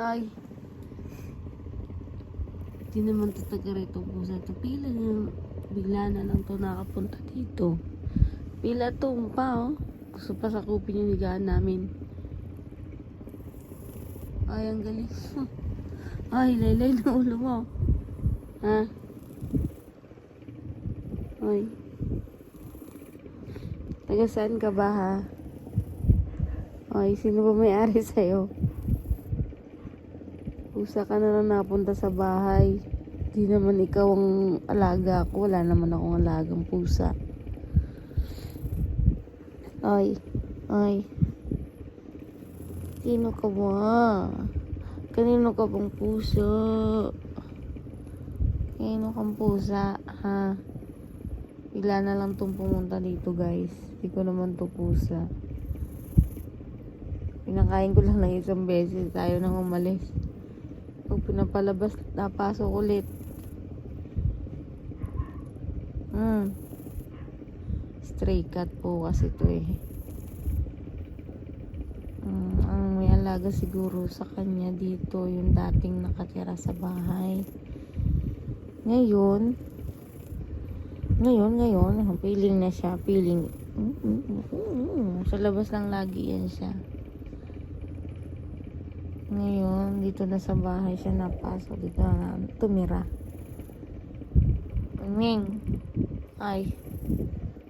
Ay. Di naman to taga rito pusa to. Pila na. Bigla na lang to nakapunta dito. Pila to pa oh. Gusto pa sakupin yung higaan namin. Ay, ang galing. Ay, laylay na ulo mo. Ha? Ay. Taga saan ka ba ha? Ay, sino ba may-ari sa'yo? Pusa ka na lang napunta sa bahay. Di naman ikaw ang alaga ko. Wala naman akong alagang pusa. Ay. Ay. Sino ka ba? Kanino ka bang pusa? Kanino kang pusa? Ha? Bigla na lang tong pumunta dito guys. Hindi ko naman to pusa. Pinakain ko lang ng isang beses. Tayo nang umalis. Pag pinapalabas, napasok ulit. Stray cat po kasi to eh. Ang may alaga siguro sa kanya dito yung dating nakatira sa bahay. Ngayon, feeling na siya, feeling. Sa labas lang lagi yan siya. Ngayon, dito na sa bahay siya napasok. Dito na tumira. Ming. Ay.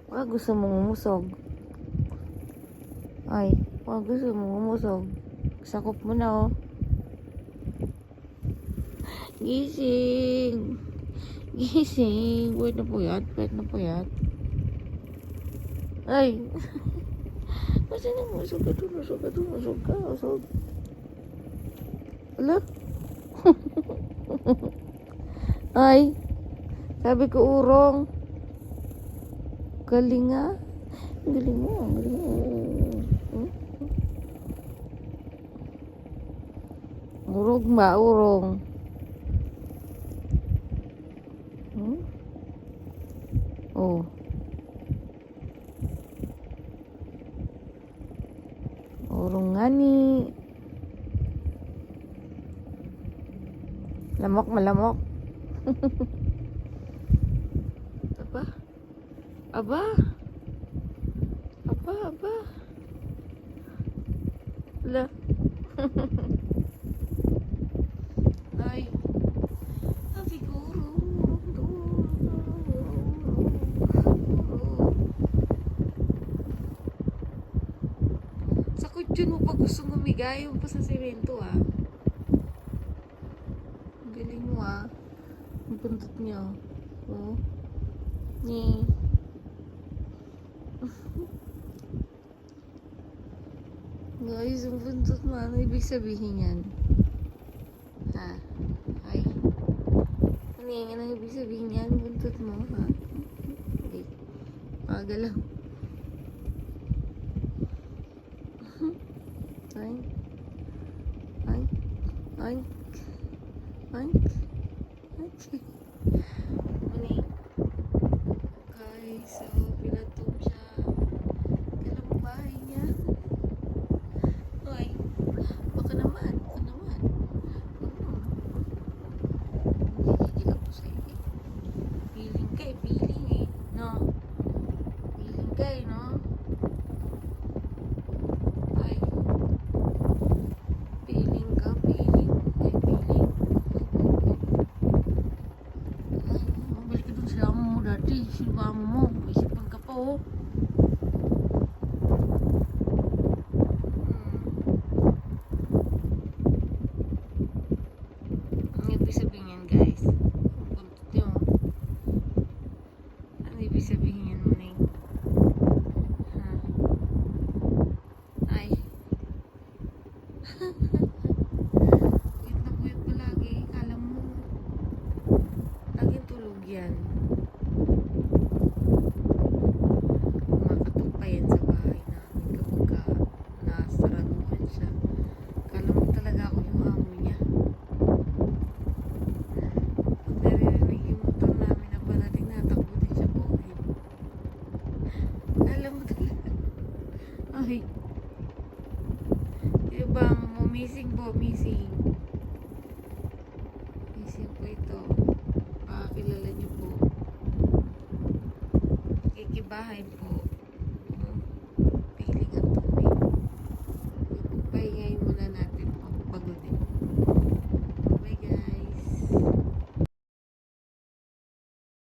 Wag gusto mong umusog. Ay. Wag gusto mong umusog. Sakop mo na oh. Gising. Gising. Wait na po yan. Wait na po yan. Ay. Kasi nang usog ka doon. Usog ka doon. Usog ka. Usog. Ala? Ay. Sabi ko urong. Galing nga. Galing mo. Galing mo. Urog ba? Urong. Oh. Urong nga ni. Lamok malamok. Aba. Aba. Aba, aba. Wala. Ay. Siguro. Sakot yun mo pag gusto ngumigay yung pa sa semento ah. Ang galing mo ah. Ang puntot niya. Oh. Ni. Guys, ang buntot mo. Ano ibig sabihin yan? Ha? Ay. Ano ibig sabihin yan? Buntot mo, ha? Okay. Pagalaw. Ay. Ay. Ay. Ay. Ay. Okay, so, pinatong siya. Kailan mo bahay niya? Ay. Baka naman. Hindi ako sa'yo eh. Feeling ka eh. Feeling eh. No? Feeling ka eh, no? Ay. Feeling ka. Feeling. Ay, feeling. Ay, mabalik ka dun sa amo mo dati. Sino amo mo? May isipan ka pa oh. Ano ibig sabihin yan guys? Ang buntot niyo. Ano ibig sabihin yan mo na yun? Ha? Ay. Puyat na puyat pa lagi. Kala mo. Laging tulog yan. Kumakatok pa yan sa bahay namin kapag nasaraduhan siya. Kala mo talaga ako yung amo niya. Pag naririnig yung motor namin na parating, natakbo din siya po. Kala mo talaga. Ay. Diba, missing po, missing. bahay po.